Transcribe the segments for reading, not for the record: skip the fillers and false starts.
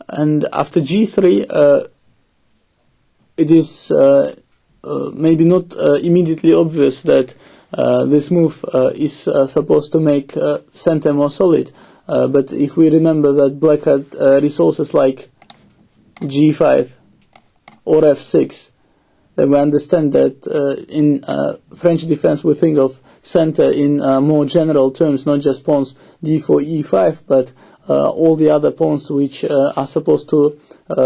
And after g3, it is maybe not immediately obvious that this move is supposed to make center more solid, but if we remember that black had resources like g5 or f6, then we understand that in French defense we think of center in more general terms, not just pawns d4, e5, but all the other pawns which are supposed to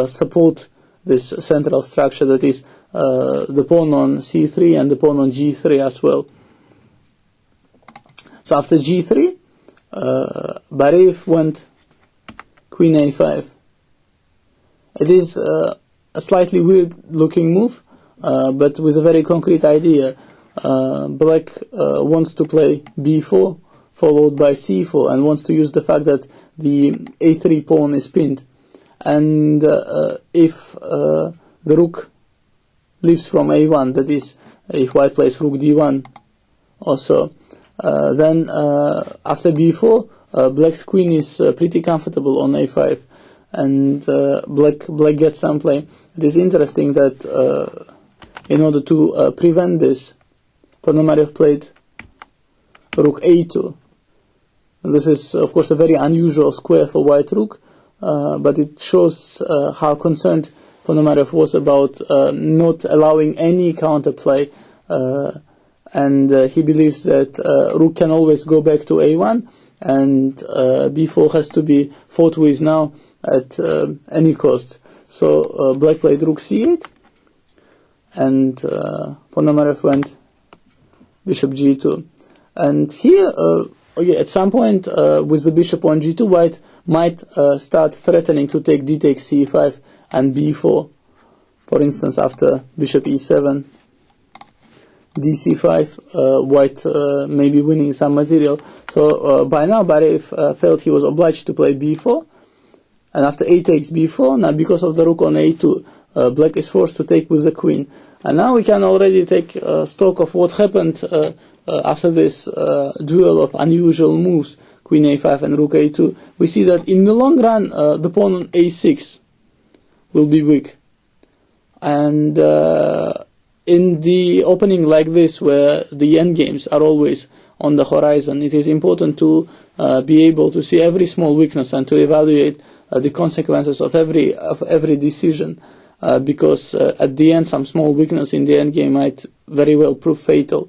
support this central structure, that is the pawn on c3 and the pawn on g3 as well. So after g3, Bareev went queen a5. It is a slightly weird looking move, but with a very concrete idea. Black wants to play b4 followed by c4 and wants to use the fact that the a3 pawn is pinned. And if the rook leaves from a1, that is, if white plays rook d1 also, then after b4, black's queen is pretty comfortable on a5, and black gets some play. It is interesting that in order to prevent this, Ponomarev played rook a2. This is, of course, a very unusual square for white rook, but it shows how concerned Ponomarev was about not allowing any counterplay, and he believes that rook can always go back to a1, and b4 has to be fought with now at any cost. So black played rook c8, and Ponomarev went bishop g2. And here, at some point with the bishop on g2, white might start threatening to take d takes c5 and b4. For instance, after bishop e7, dc5, white may be winning some material. So by now Bareev felt he was obliged to play b4, and after a takes b4, now because of the rook on a2, black is forced to take with the queen. And now we can already take stock of what happened after this duel of unusual moves, queen a5 and rook a2. We see that in the long run the pawn on a6 will be weak, and in the opening like this, where the endgames are always on the horizon, it is important to be able to see every small weakness and to evaluate the consequences of every decision, because at the end some small weakness in the endgame might very well prove fatal.